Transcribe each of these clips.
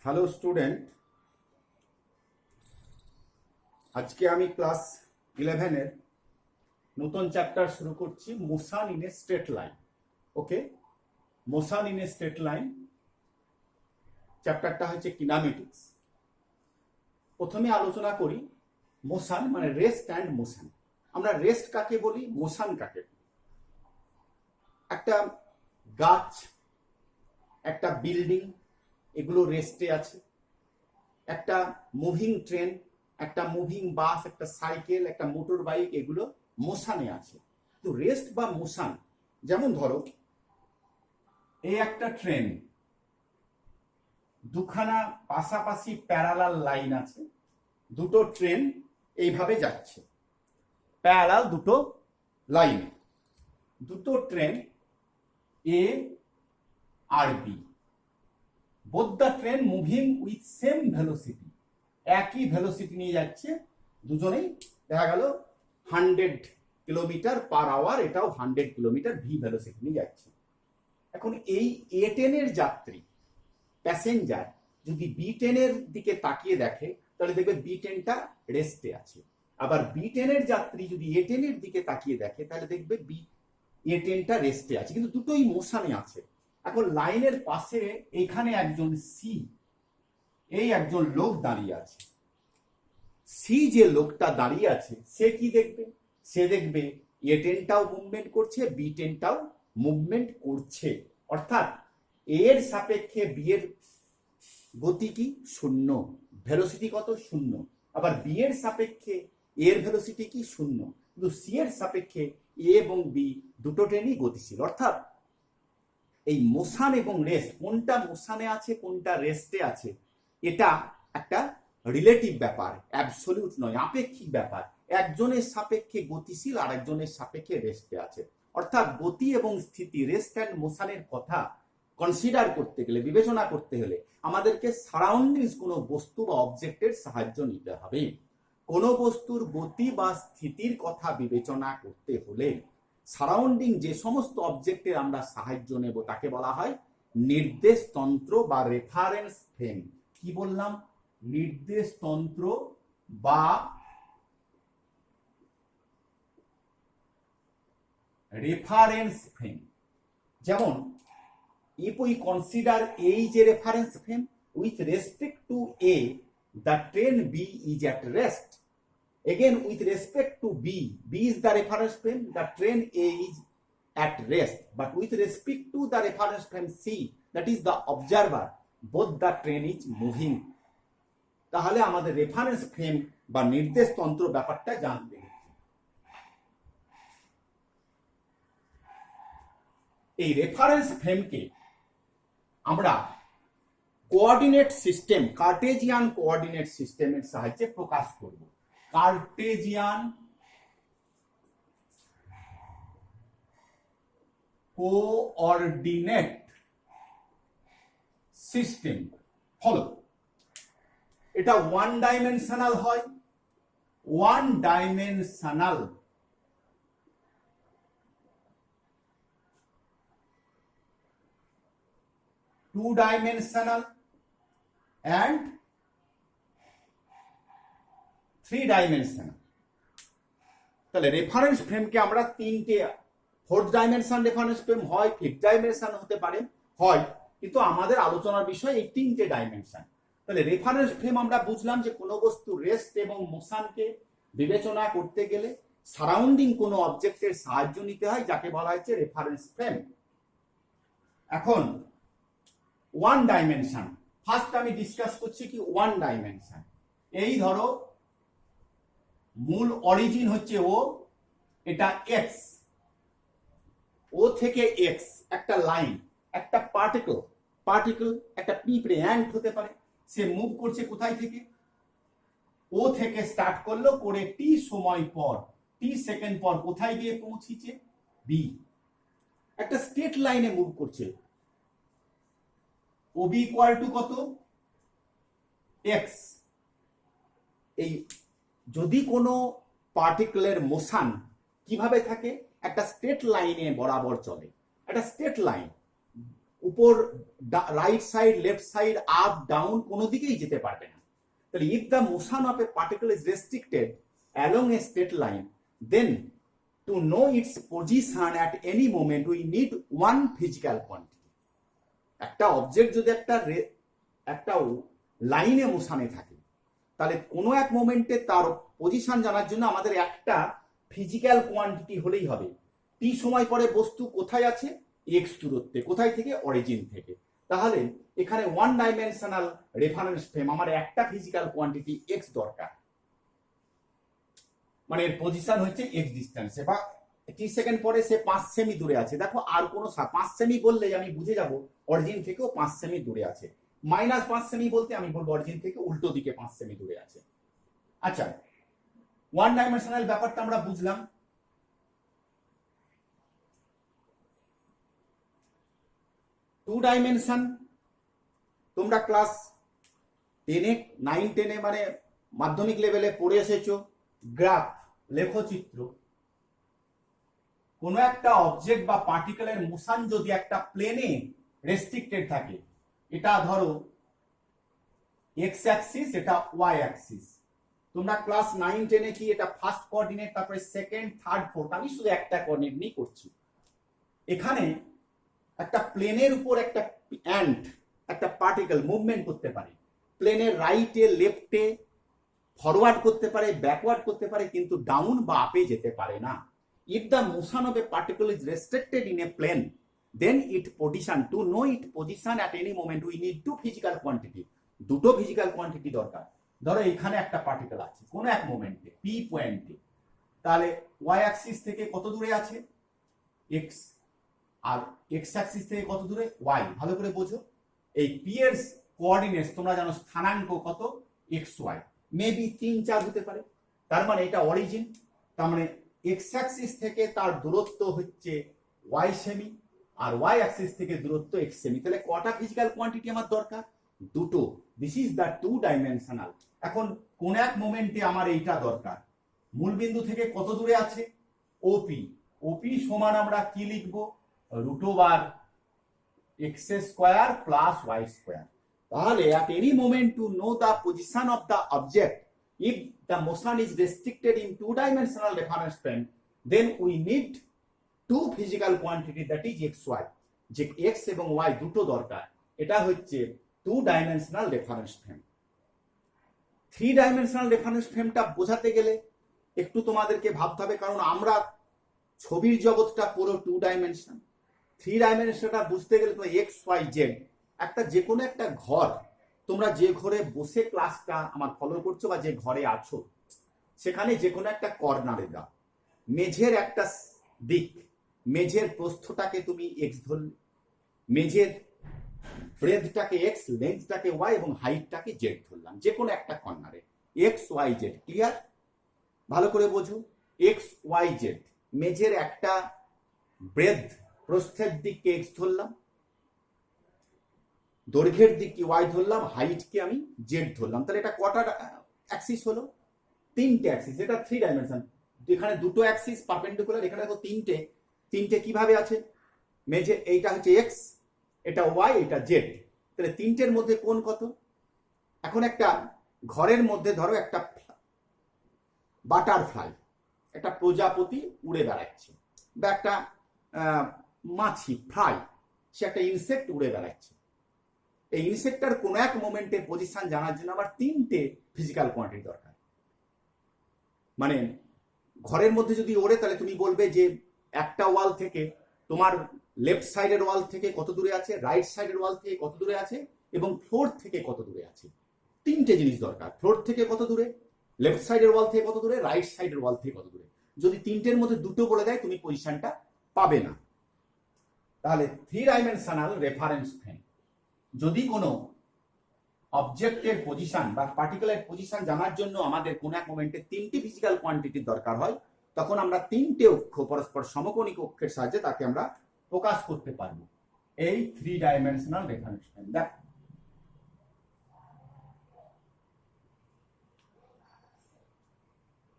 Hello student, আজকে আমি class 11-এর নতুন চ্যাপ্টার শুরু করছি, motion in a straight line. Okay, motion in a straight line চ্যাপ্টারটা হচ্ছে কিনেমেটিক্স। প্রথমে আলোচনা করি মোশন মানে রেস্ট অ্যান্ড মোশন। আমরা রেস্ট কাকে বলি, মোশন কাকে বলি? একটা গাছ, একটা বিল্ডিং, এগুলো রেস্টে আছে। একটা মুভিং ট্রেন, একটা মুভিং বাস, একটা সাইকেল, একটা মোটর বাইক, এগুলো মোশনে আছে। তো রেস্ট বা মোশন, যেমন ধরো এই একটা ট্রেন, দুখানা পাশাপাশি প্যারালাল লাইন আছে, দুটো ট্রেন এইভাবে যাচ্ছে প্যারালাল দুটো লাইনে। দুটো ট্রেন এ আর B, both the train moving with same velocity, একই ভেলোসিটি নিয়ে যাচ্ছে, দুজনেই দেখা গেল 100 কিলোমিটার পার আওয়ার, এটাও 100 কিলোমিটার ভি ভেলোসিটি নিয়ে যাচ্ছে। এখন এই এ ট্রেনের যাত্রী প্যাসেঞ্জার যদি বি ট্রেনের দিকে তাকিয়ে দেখে তাহলে দেখবে বি ট্রেনটা রেস্টে আছে। আবার বি ট্রেনের যাত্রী যদি এ ট্রেনের দিকে তাকিয়ে দেখে তাহলে দেখবে এ ট্রেনটা রেস্টে আছে, কিন্তু দুটোই মোশনে আছে। এখন লাইনের পাশে এখানে একজন সি, এই একজন লোক দাঁড়িয়ে আছে। সি যে লোকটা দাঁড়িয়ে আছে সে কি দেখবে? সে দেখবে এ ট্রেনটাও মুভমেন্ট করছে, বি ট্রেনটাও মুভমেন্ট করছে। অর্থাৎ এর সাপেক্ষে বি এর গতি কি? শূন্য। ভেলোসিটি কত? শূন্য। আবার বি এর সাপেক্ষে এর ভেলোসিটি কি? শূন্য। কিন্তু সি এর সাপেক্ষে এ এবং বি দুটো ট্রেনই গতিশীল। অর্থাৎ এই মোশন এবং রেস্ট, কোনটা মোশনে আছে কোনটা রেস্টে আছে, এটা একটা রিলেটিভ ব্যাপার, অ্যাবসলিউট নয়, আপেক্ষিক ব্যাপার। একজনের সাপেক্ষে গতিশীল আর একজনের সাপেক্ষে রেস্টে আছে। অর্থাৎ গতি এবং স্থিতি, রেস্ট অ্যান্ড মোশনের কথা কনসিডার করতে গেলে, বিবেচনা করতে হলে আমাদেরকে সারাউন্ডিংস কোনো বস্তু বা অবজেক্টের সাহায্য নিতে হবে। কোনো বস্তুর গতি বা স্থিতির কথা বিবেচনা করতে হলে সারাউন্ডিং যে সমস্ত অবজেক্টের আমরা সাহায্য নেব তাকে বলা হয় নির্দেশ তন্ত্র বা রেফারেন্স ফ্রেম। কি বললাম? নির্দেশ তন্ত্র বা রেফারেন্স ফ্রেম। যেমন if we consider A is a reference frame, with respect to A the train B is at rest. Again, with respect to B, B is the reference frame, the train A is at rest. But with respect to the reference frame C, that is the observer, both the train is moving. তাহলে আমাদের reference frame বা নির্দেশ তন্ত্র ব্যাপারটা জানতে হবে। এই reference ফ্রেমকে আমরা কোঅর্ডিনেট সিস্টেম, কার্টেজিয়ান কোঅর্ডিনেট সিস্টেমের সাহায্যে প্রকাশ করব। কার্টেজিয়ান কোঅর্ডিনেট সিস্টেম হলো, এটা ওয়ান ডাইমেনশনাল হয়। One dimensional two dimensional and 3 dimensional. তাহলে রেফারেন্স ফ্রেমকে আমরা তিনটে, 4th ডাইমেনশন রেফারেন্স ফ্রেম হয়, 5th ডাইমেনশন হতে পারে, হয়, কিন্তু আমাদের আলোচনার বিষয় এই তিনটে ডাইমেনশন। তাহলে রেফারেন্স ফ্রেম আমরা বুঝলাম যে কোনো বস্তু রেস্ট এবং মোশনকে বিবেচনা করতে গেলে সারাউন্ডিং কোনো অবজেক্টের সাহায্য নিতে হয়, যাকে বলা হচ্ছে রেফারেন্স ফ্রেম। এখন ওয়ান ডাইমেনশন ফার্স্ট আমি ডিসকাস করছি কি ওয়ান ডাইমেনশন। এই ধরো মূল অরিজিন হচ্ছে ও, এটা এক্স, ও থেকে এক্স একটা লাইন, একটা পার্টিকেল একটা পিঁপড়ে, অ্যান্ট হতে পারে, সে মুভ করছে কোথায় থেকে? ও থেকে স্টার্ট করলো, করে টি সময় পর, টি সেকেন্ড পর কোথায় গিয়ে পৌঁছেছে? বি। একটা স্ট্রেট লাইনে মুভ করছে, OB ইকুয়াল টু কত? এক্স। এই যদি কোনো পার্টিকেলের মোশন কিভাবে থাকে? একটা স্ট্রেট লাইনে বরাবর চলে, একটা স্ট্রেট লাইন উপর, right side, left side, up down, কোনো দিকেই যেতে পারবে না। তাহলে if the motion of a particle is restricted along a straight line, then to know its position at any moment we need one physical quantity. একটা object যদি একটা লাইনে মোশনে থাকে, তাহলে কোনো এক মোমেন্টে তার পজিশন জানার জন্য আমাদের একটা ফিজিক্যাল কোয়ান্টিটি হলেই হবে। টি সময় পরে বস্তু কোথায় আছে, এক্স দূরত্বে, কোথায় থেকে, অরিজিন থেকে। তাহলে এখানে ওয়ান ডাইমেনশনাল রেফারেন্স ফ্রেম আমার একটা ফিজিক্যাল কোয়ান্টিটি এক্স দরকার, মানে এর পজিশন হচ্ছে এক্স ডিস্টেন্সে, বা টি সেকেন্ড পরে সে 5 সেমি দূরে আছে। দেখো আর কোনো 5 সেমি বললে আমি বুঝে যাব অরিজিন থেকেও 5 সেমি দূরে আছে। -5 সেমি বলতে আমি বলবো অরিজিন থেকে উল্টো দিকে 5 সেমি দূরে আছে। আচ্ছা, ওয়ান ডাইমেনশনাল ব্যাপারটা আমরা বুঝলাম। টু ডাইমেনশন তোমরা ক্লাস 10-এ 9-10-এ মানে মাধ্যমিক লেভেলে পড়ে এসেছো। গ্রাফ, লেখচিত্র, কোনো একটা অবজেক্ট বা পার্টিকেলের মোশন যদি একটা প্লেনে রেস্ট্রিক্টেড থাকে, এটা ধরো এক্স অ্যাক্সিস, এটা ওয়াই অ্যাক্সিস। তোমরা ক্লাস 9-10-এ কি এটা ফার্স্ট কোঅর্ডিনেট, তারপরে সেকেন্ড, থার্ড, ফোর্থ, আমি শুধু একটা কোঅর্ডিনেট নিয়ে করছি। এখানে একটা প্লেনের উপর একটা অ্যান্ট, একটা পার্টিকেল মুভমেন্ট করতে পারে, প্লেনের রাইটে, লেফটে, ফরওয়ার্ড করতে পারে, ব্যাকওয়ার্ড করতে পারে, কিন্তু ডাউন বা আপে যেতে পারে না। If the motion of a particle is restricted in a plane, then it position, to know it position at any moment we need two physical quantity. দুটো ফিজিক্যাল কোয়ান্টিটি দরকার। ধরো এখানে একটা পার্টিকেল আছে কোনো এক মোমেন্টে পি পয়েন্টে, তাহলে ওয়াই অ্যাক্সিস থেকে কত দূরে আছে, এক্স, আর এক্স অ্যাক্সিস থেকে কত দূরে, ওয়াই। ভালো করে বোঝো, এই পি এর কোঅর্ডিনেটস তোমরা জানো স্থানাঙ্ক কত, এক্স ওয়াই, মেবি 3-4 হতে পারে। তার মানে এটা অরিজিন, তার মানে এক্স অ্যাক্সিস থেকে তার দূরত্ব হচ্ছে ওয়াই সেমি, আর ওয়াই অ্যাক্সিস থেকে দূরত্ব এক্স সেমি। তাহলে কটা ফিজিক্যাল কোয়ান্টিটি আমার দরকার, দুটো। This is the two dimensional. এখন কোন এক মোমেন্টে আমার এইটা দরকার, মূলবিন্দু থেকে কত দূরে আছে, ওপি। ওপি সমান আমরা কি লিখবো, √x² প্লাস y²। তাহলে at any moment to know the position of the object, if the motion is restricted in two-dimensional reference frame, then we need two physical quantity, that is x, y। যে x এবং y দুটো দরকার, এটা হচ্ছে two dimensional reference frame. Three dimensional reference ফ্রেমটা বোঝাতে গেলে একটু তোমাদেরকে ভাবতে হবে, কারণ আমরা ছবির জগৎটা পুরো টু ডাইমেনশন। থ্রি ডাইমেনশনটা বুঝতে গেলে তোমার এক্স ওয়াই জেড, একটা যে কোনো একটা ঘর, তোমরা যে ঘরে বসে ক্লাসটা আমার ফলো করছো বা যে ঘরে আছো, সেখানে যে কোনো একটা কর্নারে দাও, মেঝের একটা দিক, মেঝের প্রস্থটাকে তুমি এক্স ধরলে, মেঝের ব্রেডটাকে এক্স, লেন্থটাকে ওয়াই এবং হাইটটাকে জেড ধরলাম, যে কোনো একটা কর্নারে এক্স ওয়াই জেড। ক্লিয়ার? ভালো করে বোঝো, এক্স ওয়াই জেড, মেঝের একটা ব্রেড, প্রস্থের দিককে এক্স ধরলাম, দৈর্ঘ্যের দিককে ওয়াই ধরলাম, হাইটকে আমি জেড ধরলাম। তাহলে এটা কটা অ্যাক্সিস হলো, 3টে অ্যাক্সিস। এটা থ্রি ডাইমেনশন। এখানে দুটো অ্যাক্সিস পারপেন্ডিকুলার, এখানে দেখো তিনটে কিভাবে আছে, মেঝে এইটা হচ্ছে এক্স, এটা ওয়াই, এটা জেড। তাহলে তিনটের মধ্যে কোন কত? এখন একটা ঘরের মধ্যে ধরো একটা বাটারফ্লাই, একটা প্রজাপতি উড়ে বেড়াচ্ছে, বা একটা মাছি, ফ্লাই, সে একটা ইনসেক্ট উড়ে বেড়াচ্ছে। এই ইনসেক্টটার কোন এক মোমেন্টে পজিশন জানার জন্য আবার 3টে ফিজিক্যাল কোয়ান্টিটি দরকার। মানে ঘরের মধ্যে যদি ওড়ে, তাহলে তুমি বলবে যে একটা ওয়াল থেকে তোমার লেফট সাইডের ওয়াল থেকে কত দূরে আছে, রাইট সাইডের ওয়াল থেকে কত দূরে আছে, এবং ফ্লোর থেকে কত দূরে আছে। 3টে জিনিস দরকার, ফ্লোর থেকে কত দূরে, লেফট সাইডের ওয়াল থেকে কত দূরে, রাইট সাইডের ওয়াল থেকে কত দূরে। যদি 3টের মধ্যে দুটো বলে দেয়, তুমি পজিশনটা পাবে না। তাহলে থ্রি ডাইমেনশনাল রেফারেন্স ফ্রেম, যদি কোনো অবজেক্টের পজিশন বা পার্টিকুলার পজিশন জানার জন্য আমাদের কোন এক মোমেন্টে 3টি ফিজিক্যাল কোয়ান্টিটির দরকার হয়, তখন আমরা 3টে অক্ষ, পরস্পর সমকোণিক অক্ষের সাহায্যে তাকে আমরা প্রকাশ করতে পারবো, এই থ্রি ডাইমেনশনাল রেফারেন্স ফ্রেম। দেখ,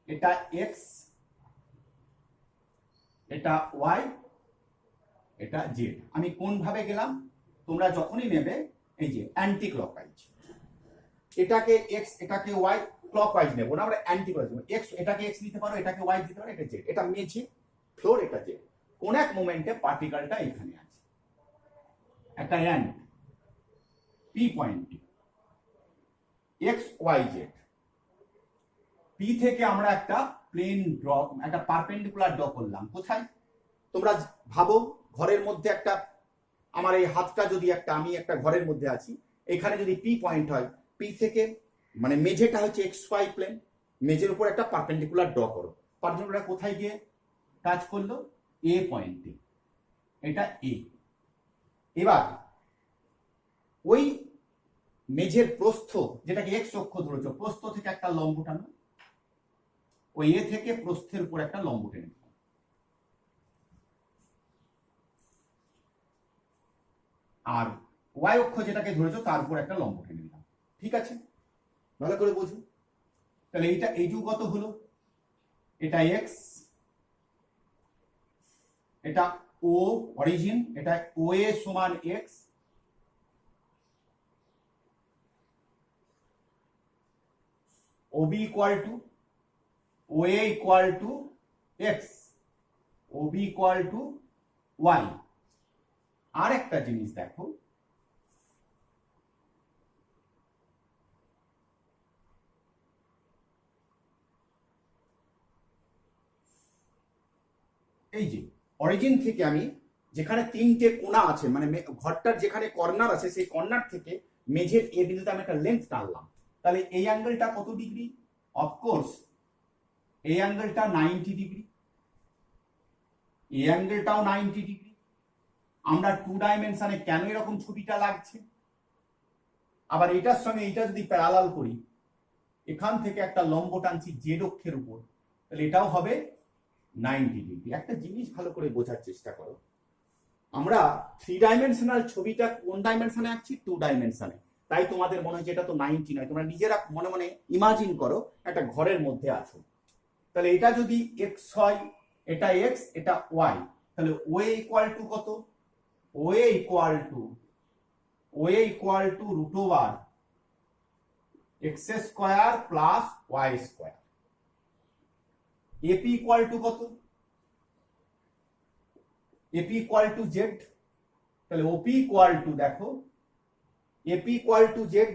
এটা এক্স, এটা ওয়াই, এটা জেড। আমি কোন ভাবে গেলাম, তোমরা যখনই নেবে এই যে অ্যান্টি ক্লকওয়াইজ, এটাকে এক্স এটাকে ওয়াই, ক্লকওয়াইজ নেবো না আমরা, অ্যান্টি ক্লকওয়াইজ নেবো। এক্স এটাকে এক্স নিতে পারো, এটাকে ওয়াই দিতে পারো, এটা জেড, এটা মেঝে ফ্লোর, এটা জেড। কোন এক মোমেন্টে পার্টিকেলটা এখানে আছে, একটা এন্ড পি পয়েন্টে এক্স ওয়াই জেড। পি থেকে আমরা একটা প্লেন ড্র, একটা পারপেন্ডিকুলার ড্র করলাম। কোথায়? তোমরা ভাবো ঘরের মধ্যে একটা, আমার এই হাতটা যদি একটা, আমি একটা ঘরের মধ্যে আছি, এখানে যদি পি পয়েন্ট হয়, পি থেকে মানে মেঝেটা হচ্ছে এক্স ওয়াই প্লেন, মেঝের উপর একটা পারপেন্ডিকুলার ড্র করো। পারপেন্ডিকুলার কোথায় গিয়ে টাচ করলো? এ পয়েন্টে, এটা এ। এবার ওই মেঝের প্রস্থ, যেটাকে এক্স অক্ষ ধরেছ, প্রস্থ থেকে একটা লম্ব টানো, ওই এ থেকে প্রস্থের উপর একটা লম্ব টেনে দিলাম। আর ওয়াই অক্ষ যেটাকে ধরেছ তার উপর একটা লম্ব টেনে দিলাম। ঠিক আছে, ভালো করে বোঝো। তাহলে এইটা এইটুকু কত হলো? এটা এক্স, এটা ও অরিজিন, এটা ও এ সমান x, OB equal to OA equal to x, OB equal to y. আর একটা জিনিস দেখো, এই যে অরিজিন থেকে আমি যেখানে তিনটে কোণা আছে, মানে ঘরটার যেখানে কর্নার আছে, সেই কর্নার থেকে মেঝের এ বিন্দুতে আমি একটা লেন্থ টানলাম। তাহলে এই অ্যাঙ্গেলটা কত ডিগ্রি? অফকোর্স এই অ্যাঙ্গেলটা 90 ডিগ্রি, এই অ্যাঙ্গেলটাও 90 ডিগ্রি। আমরা 2 ডাইমেনশনে কেন এরকম ছবিটা লাগছে? আবার এটার সঙ্গে এটা যদি প্যারালাল করি, এখান থেকে একটা লম্ব টানছি জেড অক্ষের উপর, তাহলে এটাও হবে 90 ডিগ্রি। একটা জিনিস ভালো করে বোঝার চেষ্টা করো, আমরা 3 ডাইমেনশনাল ছবিটা কোন ডাইমেনশনে আঁকছি? 2 ডাইমেনশনে। তাই তোমাদের মনে হয় যে এটা তো 90 নয়, তোমরা নিজেরা মনে মনে ইমাজিন করো একটা ঘরের মধ্যে আছো। তাহলে এটা যদি এক্স হয়, এটা এক্স, এটা ওয়াই, তাহলে ওএ ইকুয়াল টু কত? OA equal to root over x square plus y square. AP equal to কত? AP equal to z. তাহলে ওপি ইকুয়াল টু, দেখো এপি ইকুয়াল টু জেড,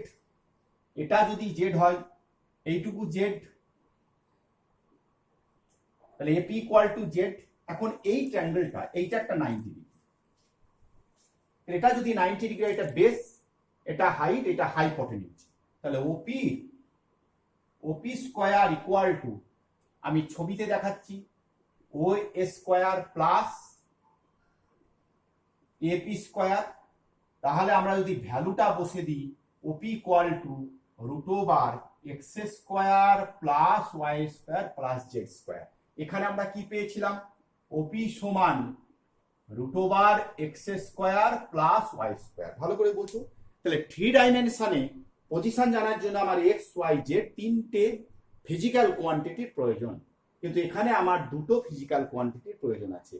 এটা যদি জেড হয়, এইটুকু জেড, তাহলে এপি ইকুয়াল টু জেড। এখন এই ট্রায়াঙ্গেলটা, এইটা একটা 90 ডিগ্রি, এটা যদি 90 ডিগ্রি, এটা বেস, এটা হাইট, এটা হাইপোটেনিউজ, তাহলে ওপি স্কোয়ার ইকুয়াল টু, আমি ছবিতে দেখাচ্ছি, O square plus AP square. তাহলে আমরা যদি ভ্যালুটা বসে দিই, OP equal to root over x square plus y square plus z square. এখানে আমরা কি পেয়েছিলাম? ওপি সমান root over x square plus y square. ভালো করে বলছো। তাহলে 3 ডাইমেনশনে পজিশন জানার জন্য আমার এক্স ওয়াই জেড তিনটে ফিজিক্যাল কোয়ান্টিটির প্রয়োজন, কিন্তু এখানে আমার দুটো ফিজিক্যাল কোয়ান্টিটির প্রয়োজন আছে।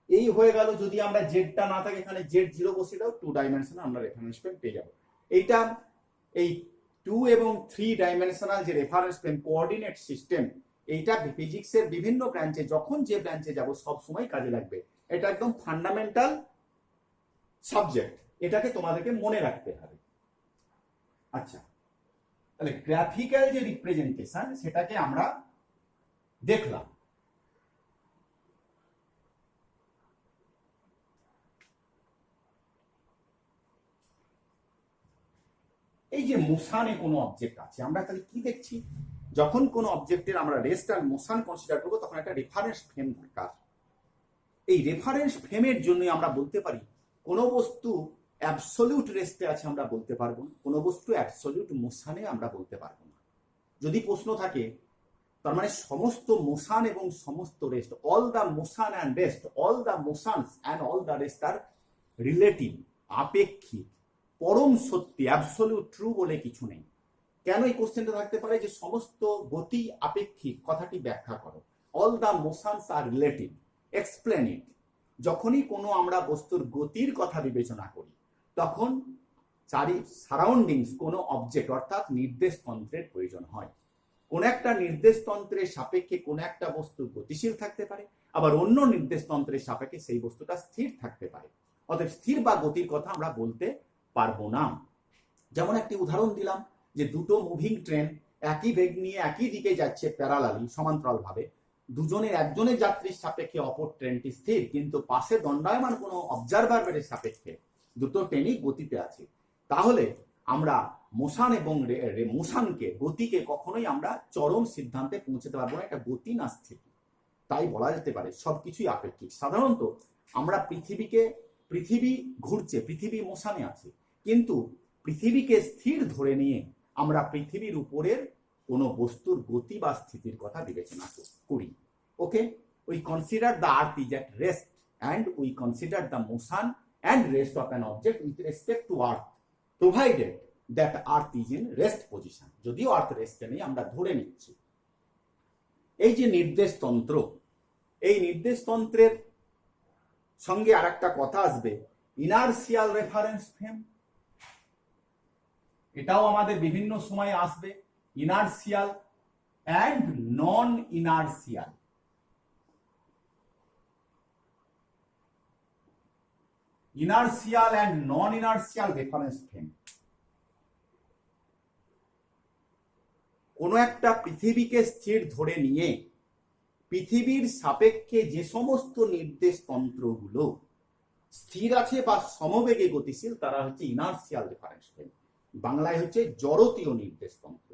এই হয়ে গেল। যদি আমরা জেডটা না থাকে, এখানে জেড 0 বসে দাও, 2 ডাইমেনশনে আমরা রেফারেন্স ফ্রেম পেয়ে যাবো। এইটা এই 2 এবং 3 ডাইমেনশনাল যে রেফারেন্স ফ্রেম কোঅর্ডিনেট সিস্টেম, এইটা ফিজিক্সের বিভিন্ন ব্রাঞ্চে, যখন যে ব্রাঞ্চে যাব সব সময় কাজে লাগবে। এটা একদম ফান্ডামেন্টাল সাবজেক্ট, এটাকে তোমাদেরকে মনে রাখতে হবে। আচ্ছা, তাহলে গ্রাফিক্যাল যে রিপ্রেজেন্টেশন, সেটাকে আমরা দেখলাম। এই যে মোশনে কোনো অবজেক্ট আছে, আমরা তাহলে কি দেখছি? যখন কোনো অবজেক্টের আমরা রেস্ট আর মোশন কনসিডার করবো, তখন একটা রেফারেন্স ফ্রেম দরকার। এই রেফারেন্স ফ্রেমের জন্য আমরা বলতে পারি কোনো বস্তু অ্যাবসলিউট রেস্টে আছে আমরা বলতে পারবো না, কোনো বস্তু অ্যাবসলিউট মোশনে আমরা বলতে পারবো না। যদি প্রশ্ন থাকে, তার মানে সমস্ত মোশন এবং সমস্ত rest, all the motion and rest, all the motions and all the rest are relative, আপেক্ষিক, পরম সত্যি, অ্যাবসলিউট ট্রু বলে কিছু নেই। কেন এই কোশ্চেনটা থাকতে পারে যে সমস্ত গতি আপেক্ষিক, কথাটি ব্যাখ্যা করো। All the motions are relative, explain it. যখনই কোনো আমরা বস্তুর গতির কথা বিবেচনা করি, তখন সারাউন্ডিংস কোনো অবজেক্ট অর্থাৎ নির্দেশ তন্ত্রের প্রয়োজন হয়। কোন একটা নির্দেশ তন্ত্রের সাপেক্ষে কোন একটা বস্তু গতিশীল থাকতে পারে, আবার অন্য নির্দেশ তন্ত্রের সাপেক্ষে সেই বস্তুটা স্থির থাকতে পারে। অতএব স্থির বা গতির কথা আমরা বলতে পারবো না। যেমন একটি উদাহরণ দিলাম যে দুটো মুভিং ট্রেন একই বেগ নিয়ে একই দিকে যাচ্ছে প্যারালালি সমান্তরাল ভাবে, একজনের যাত্রীর সাপেক্ষে অপর ট্রেনটি স্থির, কিন্তু পাশে দণ্ডায়মান কোনো অবজারভারের সাপেক্ষে দুটো ট্রেনই গতিতে আছে। তাহলে আমরা মোশন এবং মোশনকে গতিকে কখনোই আমরা চরম সিদ্ধান্তে পৌঁছতে পারবো না, এটা গতি না স্থিতি। তাই বলা যেতে পারে সবকিছুই আপেক্ষিক। সাধারণত আমরা পৃথিবী ঘুরছে, পৃথিবী মোশনে আছে, কিন্তু পৃথিবীকে স্থির ধরে নিয়ে আমরা পৃথিবীর উপরের কোনো বস্তুর গতি বা স্থিতির কথা বিবেচনা করি। Okay, we consider the earth is at rest and we consider the motion and rest of an object with respect to earth provided that earth is in rest position. যদিও আর্থ রেস্টে নেই, আমরা ধরে নিচ্ছি। এই যে নির্দেশতন্ত্র, এই নির্দেশতন্ত্রের সঙ্গে আর একটা কথা আসবে, ইনার্সিয়াল রেফারেন্স ফ্রেম। এটাও আমাদের বিভিন্ন সময় আসবে, inertial and non inertial. Inertial and non inertial reference frame. কোনো একটা পৃথিবীকে স্থির ধরে নিয়ে পৃথিবীর সাপেক্ষে যে সমস্ত নির্দেশ তন্ত্রগুলো স্থির আছে বা সমবেগে গতিশীল, তারা হচ্ছে ইনার্সিয়াল রেফারেন্স ফ্রেম। বাংলায় হচ্ছে জড়তীয় নির্দেশ তন্ত্র।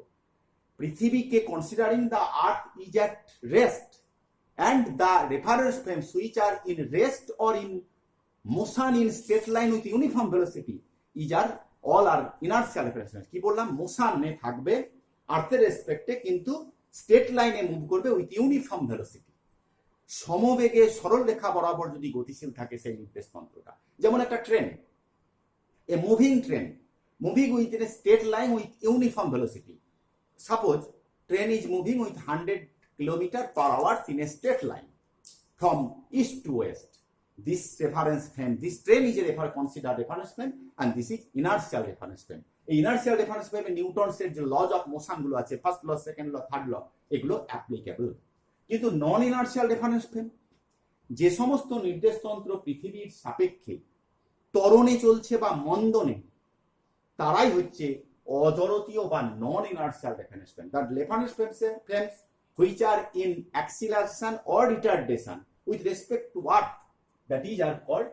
পৃথিবীকে considering the earth is at rest and the reference frames which are in rest or in motion in straight line with uniform velocity all are inertial reference frames. কি বললাম? মোশনে থাকবে আর্থের রেসপেক্টে, কিন্তু straight লাইনে মুভ করবে উইথ ইউনিফর্ম ভেলোসিটি। সমবেগে সরল রেখা বরাবর যদি গতিশীল থাকে সেই নির্দেশ তন্ত্রটা। যেমন একটা train, A moving train moving within a straight line with uniform velocity. Suppose train is moving with 100 km/h in a straight line from east to west. This reference frame, this train is a considered reference frame, and this is inertial reference frame. এই inertial reference frame নিউটনসের যে laws of motion গুলো আছে, first law, second law, third law, এগুলো applicable. কিন্তু নন inertial reference frame, যে সমস্ত নির্দেশতন্ত্র পৃথিবীর সাপেক্ষে ত্বরণে চলছে বা মন্দনে, তারাই হচ্ছে অজড়তীয় বা non inertial reference frame. The reference frames which are in acceleration or retardation with respect to earth, that is are called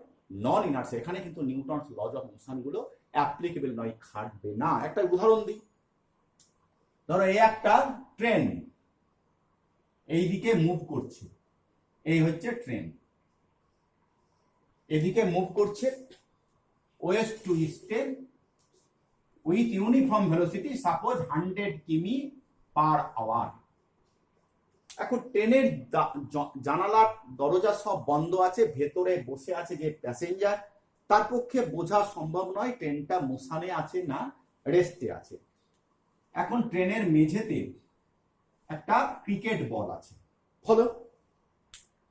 non inertial. এখানে কিন্তু নিউটনস লজ অফ মোশন গুলো অ্যাপ্লিকেবল নয়, খাটবে না। একটা উদাহরণ দিই, ধরো এই একটা ট্রেন এইদিকে মুভ করছে, এই হচ্ছে ট্রেন, এদিকে মুভ করছে ওয়েস্ট টু ইস্টে উইথ ইউনিফর্ম ভেলোসিটি, সাপোজ 100 কিমি/আওয়ার। এখন ট্রেনের জানালার দরজা সব বন্ধ আছে, ভেতরে বসে আছে যে প্যাসেঞ্জার, তার পক্ষে বোঝা সম্ভব নয় ট্রেনটা মোশনে আছে না রেস্টে আছে। এখন ট্রেনের মেঝেতে একটা ক্রিকেট বল আছে, ফলো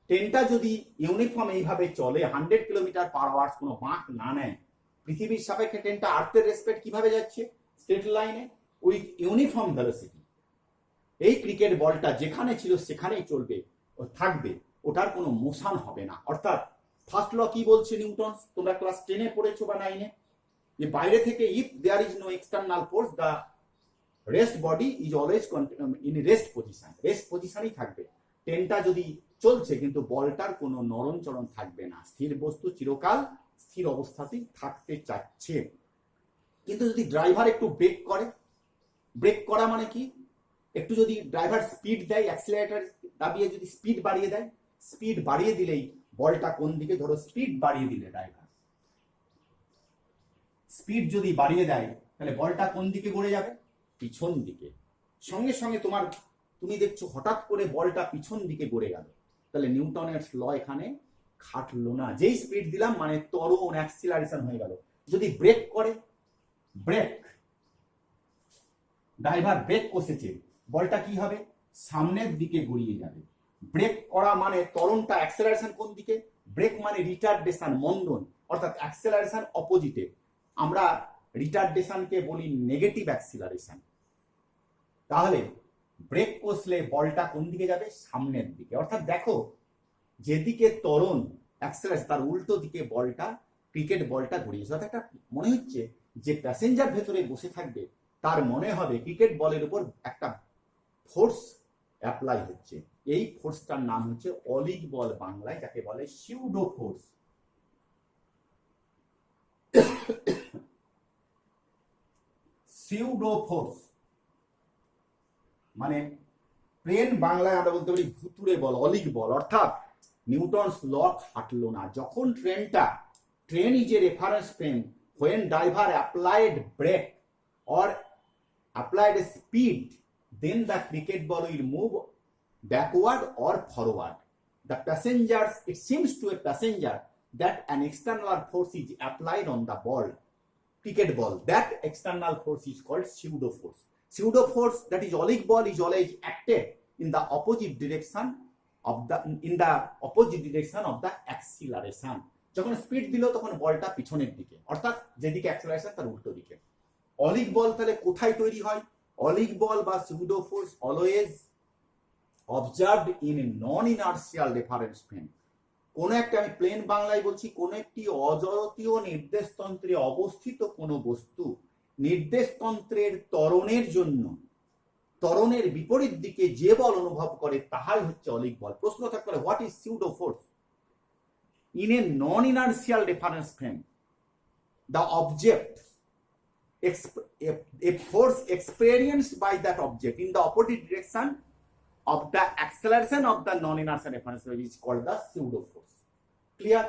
ট্রেনটা যদি ইউনিফর্ম এইভাবে চলে 100 কিমি/আওয়ার, কোনো বাঁক না নেয়, পৃথিবীর সাপেক্ষে ট্রেনটা আর্থের রেসপেক্ট কিভাবে যাচ্ছে? স্ট্রেট লাইনে উইথ ইউনিফর্ম ভেলোসিটি। এই ক্রিকেট বলটা যেখানে ছিল সেখানেই চলবে, ও থাকবে, ওটার কোনো মোশন হবে না। অর্থাৎ ফার্স্ট ল কি বলছে নিউটন, তোমরা ক্লাস 10-এ পড়েছো বা 9-এ, যে বাইরে থেকে if there is no external force the rest body is always in rest position. Rest পজিশনেই থাকবে। ট্রেনটা যদি চলছে কিন্তু বলটার কোনো নরম চরণ থাকবে না, স্থির বস্তু চিরকাল স্থির অবস্থাতেই থাকতে চাচ্ছে। কিন্তু যদি ড্রাইভার একটু ব্রেক করে, ব্রেক করা মানে কি, একটু যদি ড্রাইভার স্পিড দেয়, অ্যাক্সিলারেটর দাবিয়ে যদি স্পিড বাড়িয়ে দেয়, স্পিড বাড়িয়ে দিলেই বলটা কোন দিকে, ধরো স্পিড বাড়িয়ে দিলে ড্রাইভার স্পিড যদি বাড়িয়ে দেয়, তাহলে বলটা কোন দিকে গড়ে যাবে? পিছন দিকে। সঙ্গে সঙ্গে তুমি দেখছো হঠাৎ করে বলটা পিছন দিকে গড়ে গেল, তাহলে নিউটনের ল এখানে খাটলো না। যেই স্পিড দিলাম মানে ত্বরণ, অ্যাক্সিলারেশন হয়ে গেল। যদি ব্রেক করে, ব্রেক, ড্রাইভার ব্রেক কষেছে, বলটা কি হবে? সামনের দিকে গড়িয়ে যাবে। ব্রেক করা মানে ত্বরণটা, অ্যাক্সিলারেশন কোন দিকে? ব্রেক মানে রিটার্ডেশন, মন্দন, অর্থাৎ অ্যাক্সিলারেশন অপোজিটে। আমরা রিটার্ডেশনকে বলি নেগেটিভ অ্যাক্সিলারেশন। তাহলে ব্রেক কষলে বলটা কোন দিকে যাবে? সামনের দিকে। অর্থাৎ দেখো, যেদিকে ত্বরণ অ্যাক্সেলারেশন তার উল্টো দিকে বলটা, ক্রিকেট বলটা ঘুরিয়েছে। অর্থাৎ একটা মনে হচ্ছে যে প্যাসেঞ্জার ভেতরে বসে থাকবে, তার মনে হবে ক্রিকেট বলের উপর একটা ফোর্স অ্যাপ্লাই হচ্ছে। এই ফোর্সটার নাম হচ্ছে অলিক বল, বাংলায় যাকে বলে সিউডো ফোর্স। সিউডো ফোর্স মানে প্লেন বাংলায় আমরা বলতে পারি ভুতুড়ে বল, অলিক বল। অর্থাৎ নিউটনস ল খাটলো না। যখন train is a reference frame when driver applied brake or applied speed, then the cricket ball will move backward or forward. The passengers, it seems to a passenger that an external force is applied on the ball, cricket ball. That external force is called pseudo force. Pseudo force, that is oblique ball, is always acted in the opposite direction of the acceleration. যখন speed দিল তখন বলটা পিছনের দিকে, অর্থাৎ যেদিকে acceleration তার উল্টো দিকে। অলিক বল তাহলে কোথায় তৈরি হয়? অলিক বল বা pseudo force always observed in non inertial reference frame. কোন একটা, আমি প্লেন বাংলায় বলছি, কোন একটি অজড়তীয় নির্দেশতন্ত্রে অবস্থিত কোনো বস্তু নির্দেশতন্ত্রের ত্বরণের জন্য ত্বরণের বিপরীত দিকে যে বল অনুভব করে তাহাই হচ্ছে অলিক বল। প্রশ্ন থাকতে পারে, what is pseudo force? In a non-inertial reference frame, the object, a force experienced by that object in the opposite direction of the acceleration of the non-inertial reference frame is called the pseudo force. Clear?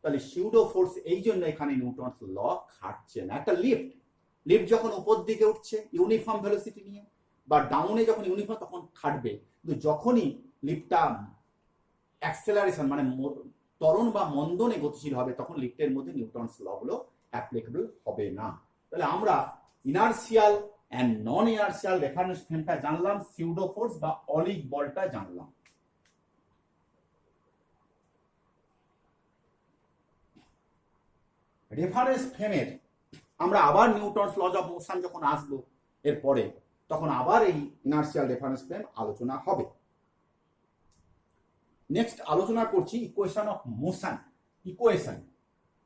তাহলে pseudo force এই জন্য এখানে Newton's ল খাটছে না। একটা lift যখন উপর দিকে উঠছে ইউনিফর্ম ভেলোসিটি নিয়ে, বা ডাউনে যখন ইউনিফর্ম, তখন খাটবে। কিন্তু যখনই লিফটটা অ্যাক্সেলারেশন মানে ত্বরণ বা মন্দনে গতিশীল হবে, তখন লিফটের মধ্যে নিউটনস ল গুলো অ্যাপ্লিকেবল হবে না। তাহলে আমরা inertial and non inertial reference ফ্রেমটা জানলাম, সিউডো ফোর্স বা অলিক বলটা জানলাম। রেফারেন্স ফ্রেমের আমরা আবার নিউটনস লজ অফ মোশন যখন আসবো এরপরে, তখন আবার এই ইনার্সিয়াল রেফারেন্স ফ্রেম আলোচনা হবে। নেক্সট আলোচনা করছি ইকুয়েশন অফ মোশন। ইকুয়েশন,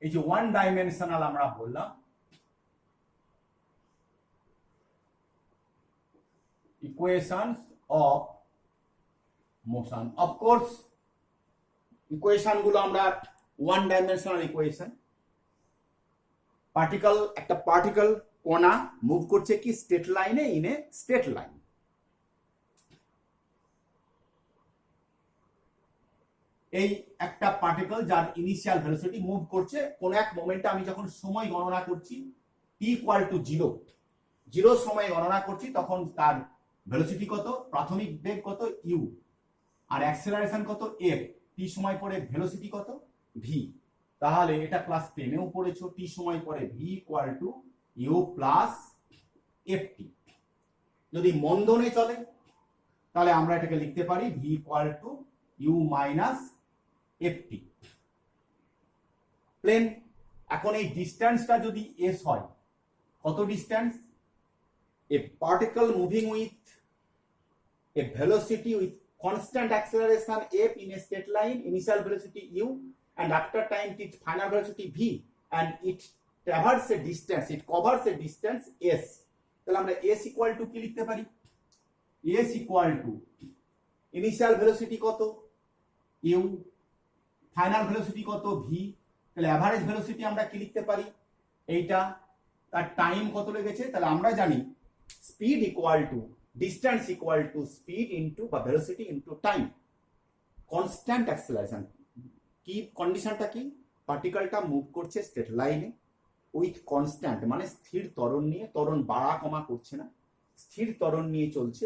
এই যে ওয়ান ডাইমেনশনাল আমরা বললাম, equations of motion. Of course equation গুলো আমরা ওয়ান ডাইমেনশনাল ইকুয়েশন। একটা পার্টিকেল কণা মুভ করছে কি স্ট্রেট লাইনে, ইন এ স্ট্রেট লাইন। এই একটা পার্টিকেল যার ইনিশিয়াল ভেলোসিটি মুভ করছে কোন এক মোমেন্টে, আমি যখন সময় গণনা করছি t=0, 0 সময় গণনা করছি, তখন তার ভেলোসিটি কত, প্রাথমিক বেগ কত u, আর অ্যাক্সেলারেশন কত f, t সময় পরে ভেলোসিটি কত v। তাহলে এটা ক্লাস 10এও পড়েছো, t সময় পরে v u + ft। যদি মন্দনে চলে তাহলে আমরা এটাকে লিখতে পারি v u - ft। প্লেন। এখন এই ডিসটেন্সটা যদি s হয়, কত distance? A particle moving with a velocity with constant acceleration f in a straight line, initial velocity u, and after time its final velocity v, and it covers a distance s। তাহলে আমরা s = কি লিখতে পারি? s = initial velocity কত u, final velocity কত v। তাহলে average velocity আমরা কি লিখতে পারি? এইটা। তার টাইম কত লেগেছে? তাহলে আমরা জানি স্পিড ডিস্টেন্স স্পিড ইনটু বা velocity into time. Constant acceleration কি কন্ডিশনটা কি? পার্টিকেলটা মুভ করছে স্ট্রেট লাইনে উইথ কনস্ট্যান্ট মানে স্থির ত্বরণ নিয়ে, ত্বরণ বাড়া কমা করছে না, স্থির ত্বরণ নিয়ে চলছে।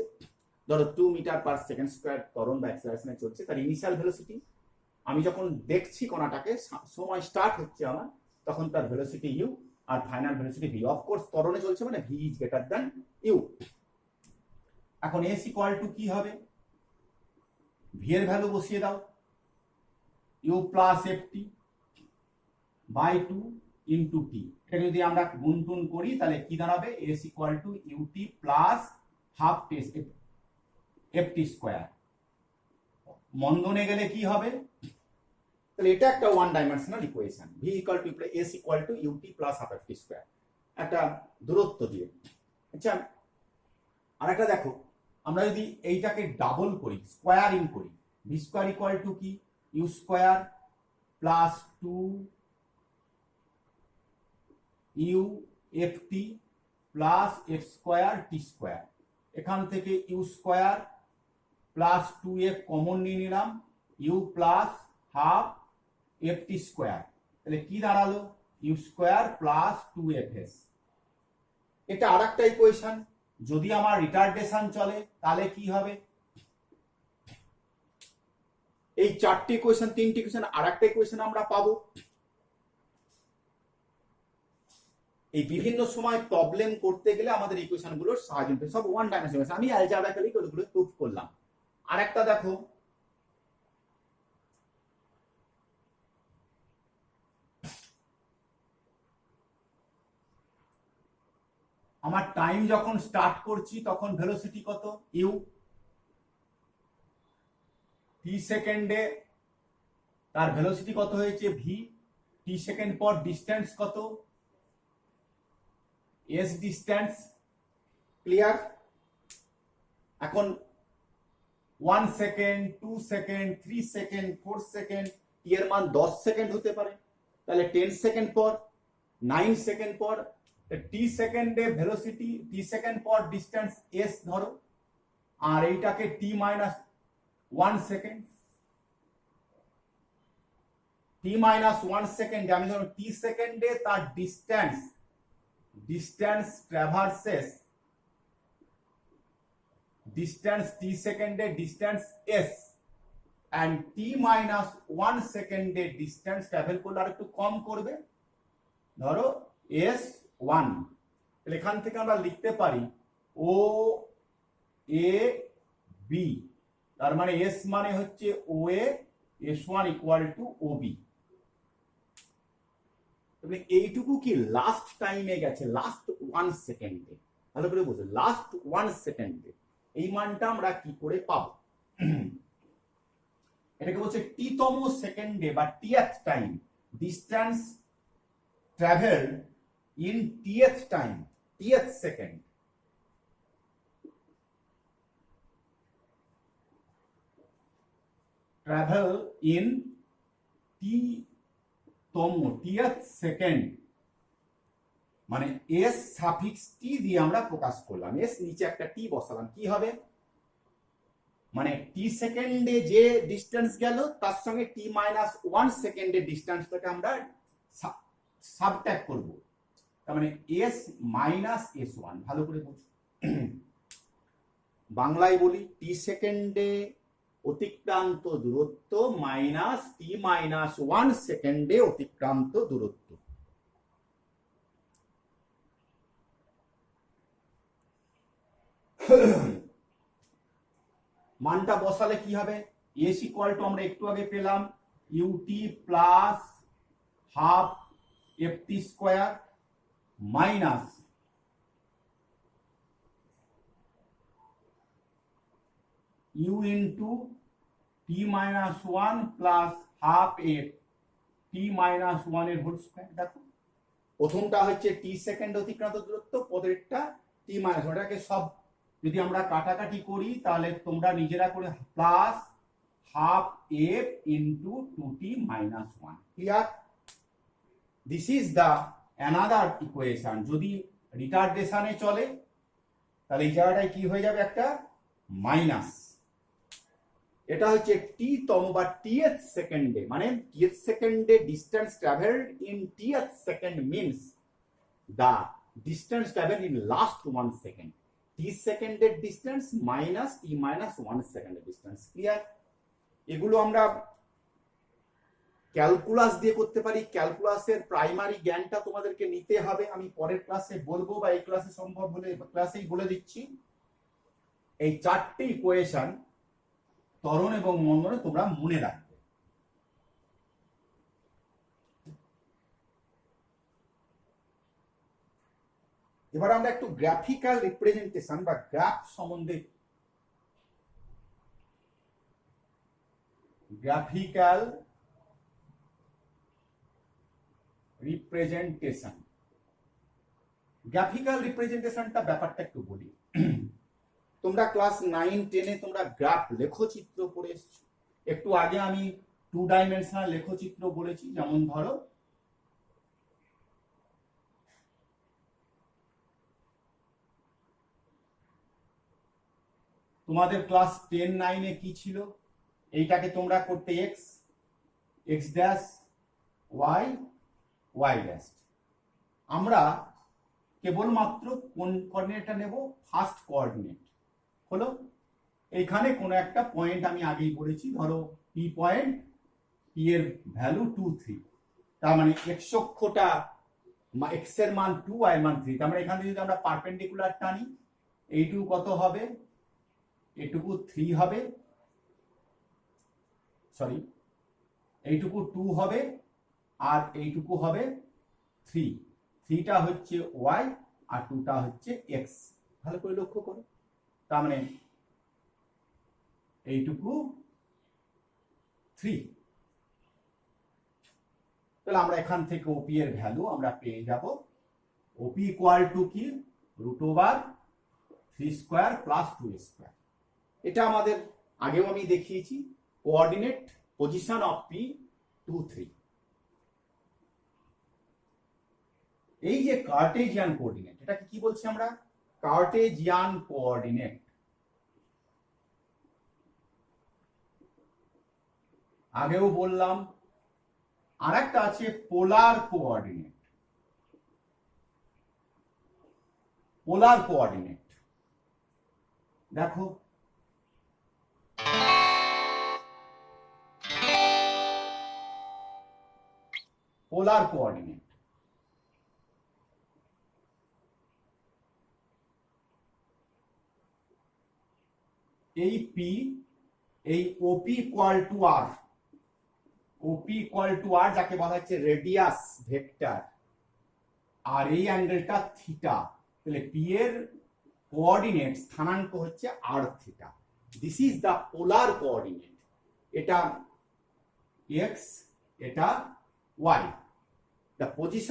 ধরো 2 মিটার/সেকেন্ড স্কয়ার ত্বরণ বা অ্যাক্সেলারেশনে চলছে। তার ইনিশিয়াল ভেলোসিটি, আমি যখন দেখছি কণাটাকে, সময় স্টার্ট হচ্ছে আমার, তখন তার ভেলোসিটি u আর ফাইনাল ভেলোসিটি v। অফকোর্স ত্বরণে চলছে মানে v is greater than u। এখন s = কি হবে? v এর ভ্যালু বসিয়ে দাও, u + ft/2 ইন্টু টি। এটা যদি আমরা গুণটুন করি তাহলে কি দাঁড়াবে, s equal to ut plus half FT square. মন্দনে গেলে কি হবে, তাহলে এটা একটা one dimensional equation, v equal to s equal to ut plus half FT square, একটা দূরত্ব দিয়ে। আচ্ছা আর একটা দেখো, আমরা যদি এইটাকে ডাবল করি, স্কোয়ারিং করি, ভি স্কোয়ার ইকুয়াল টু কি, U square plus 2 U F T plus F square T square. এখান থেকে U square plus 2f common নিয়ে নিলাম, U plus half F T square, তাহলে কি দাঁড়ালো, ইউ স্কোয়ার প্লাস 2fs। এটা আর একটা ইকুয়েশন। যদি আমার রিটার্ডেশন চলে তাহলে কি হবে, এই চারটি ইকুয়েশন, তিনটি ইকুয়েশন, আর একটা ইকুয়েশন আমরা পাবো। এই বিভিন্ন সময় প্রবলেম করতে গেলে আমাদের ইকুয়েশন গুলোর সাহায্য নিতে, সব ওয়ান ডাইমেনশনাল। আমি অ্যালজেব্রাইক্যালি ওগুলো প্রুফ করলাম। আর একটা দেখো, আমার টাইম যখন স্টার্ট করছি তখন ভেলোসিটি কত, ইউ, টি সেকেন্ডে তার ভেলোসিটি কত হয়েছে, ভি, টি সেকেন্ড পর ডিস্টেন্স কত, এস ডিস্টেন্স। ক্লিয়ার? এখন 1 সেকেন্ড, 2 সেকেন্ড, 3 সেকেন্ড, 4 সেকেন্ড, টি এর মান 10 সেকেন্ড হতে পারে, তাহলে 10 সেকেন্ড পর, 9 সেকেন্ড পর, টি সেকেন্ডে ভেলোসিটি, টি সেকেন্ড পর ডিস্টেন্স এস ধরো, আর এইটাকে টি মাইনাস 1 সেকেন্ড, টি মাইনাস 1 সেকেন্ড, আমি ধরো টি সেকেন্ডে তার ডিস্টেন্স ট্রাভার্সেস, ডিস্টেন্স টি সেকেন্ডে distance S, and T minus 1 সেকেন্ডে ডিস্টেন্স ট্রাভেল করলে আর একটু কম করবে, ধরো এস 1। তাহলে এখান থেকে আমরা লিখতে পারি ও এ বি, তার মানে এস মানে হচ্ছে O A, s 1 equal to O B. এইটুকু কি লাস্ট টাইমে গেছে, লাস্ট 1 সেকেন্ডে, ভালো করে বুঝো, লাস্ট 1 সেকেন্ডে এই মানটা আমরা কি করে পাবো, এটাকে বলছে টি-তম সেকেন্ডে বা টিএথ time, distance travel in টিএথ time, টিএথ second. Travel in tth second, মানে এস সাফিক্স টি দিয়ে আমরা প্রকাশ করলাম, এস নিচে একটা টি বসালাম, কি হবে, মানে টি সেকেন্ডে যে ডিস্টেন্স গেল তার সঙ্গে টি মাইনাস 1 সেকেন্ডের ডিস্টেন্সটাকে আমরা সাবট্রাক্ট করব, তার মানে এস মাইনাস এস 1। ভালো করে বুঝো, বাংলায় বলি, টি সেকেন্ডে অতিক্রান্ত দূরত্ব মাইনাস টি মাইনাস 1 সেকেন্ডে অতিক্রান্ত দূরত্ব। মানটা বসালে কি হবে, এস ইকুয়াল টু আমরা একটু আগে পেলাম UT plus half FT square minus U into T minus 1 plus half F T minus 1 এর হোল স্কোয়ার। দেখো প্রথমটা হচ্ছে টি সেকেন্ড অতিক্রান্ত দূরত্ব, পরেরটা টি মাইনাস, ওটাকে সব যদি আমরা কাটাকাটি করি তাহলে তোমরা নিজেরা করে plus half F into 2t minus 1। Clear? This is the another equation. যদি রিটার্ডেশনে চলে তাহলে এই জায়গাটায় কি হয়ে যাবে, একটা মাইনাস। এটা হচ্ছে টি-তম বা টিএথ সেকেন্ডে, মানে টিএথ সেকেন্ডে distance travelled in tth second means the distance travelled in last 1 second, t সেকেন্ডের ডিস্টেন্স মাইনাস টি মাইনাস 1 সেকেন্ডের ডিস্টেন্স। ক্লিয়ার? এগুলো আমরা ক্যালকুলাস দিয়ে করতে পারি। ক্যালকুলাসের প্রাইমারি জ্ঞানটা তোমাদেরকে নিতে হবে, আমি পরের ক্লাসে বলবো বা এই ক্লাসে সম্ভব হলে ক্লাসেই বলে দিচ্ছি। এই চারটি ইকুয়েশন ত্বরণ এবং মন্দনে তোমরা মনে রাখবে। এবার আমরা একটু গ্রাফিক্যাল রিপ্রেজেন্টেশন বা গ্রাফ সম্বন্ধে গ্রাফিক্যাল রিপ্রেজেন্টেশনটা ব্যাপারটা একটু বলি। তোমরা ক্লাস 9-10-এ তোমরা গ্রাফ লেখচিত্র পড়ে এসছো। একটু আগে আমি 2 ডাইমেনশনাল লেখচিত্র বলেছি, যেমন ধরো তোমাদের ক্লাস 10-9-এ কি ছিল, এইটাকে তোমরা করতে x x dash y y dash. আমরা কেবলমাত্র কোন কোঅর্ডিনেটটা নেব, ফার্স্ট কোঅর্ডিনেট হলো এইখানে কোনো একটা পয়েন্ট, আমি আগেই বলেছি ধরো পি পয়েন্ট, পি এর ভ্যালু 2 3, তার মানে এক্স অক্ষটা এক্স এর মান 2 ওয়াই এর মান 3, তার মানে এখান থেকে যদি আমরা পারপেন্ডিকুলার টানি এইটুকু কত হবে, এটুকু 3 হবে, সরি এইটুকু 2 হবে আর এইটুকু হবে 3, 3টা হচ্ছে ওয়াই আর 2টা হচ্ছে এক্স। ভালো করে লক্ষ্য করো, তার মানে এইটুকু 3। তাহলে আমরা এখান থেকে ওপি এর ভ্যালু আমরা পেয়ে যাব, ওপি ইকুয়াল টু কি √3² প্লাস 2²। এটা আমাদের আগেও আমি দেখিয়েছি, কোঅর্ডিনেট পজিশন অফ পি 2 3। এই যে কার্টেজিয়ান কোঅর্ডিনেট, এটাকে কি বলছি আমরা, কার্টেজিয়ান কোঅর্ডিনেট। আগেও বললাম আর একটা আছে পোলার কোঅর্ডিনেট। পোলার কোঅর্ডিনেট দেখো পোলার কোঅর্ডিনেট, এই পি, এই OP equal to r, OP equal to r যাকে বলা হচ্ছে রেডিয়াস ভেক্টর, আর এই অ্যাঙ্গেলটা থিটা, তাহলে পি এর কোঅর্ডিনেট স্থানাঙ্ক হচ্ছে r theta. This is the polar coordinate. এটা এক্স, এটা ওয়াই, দ্য পজিশন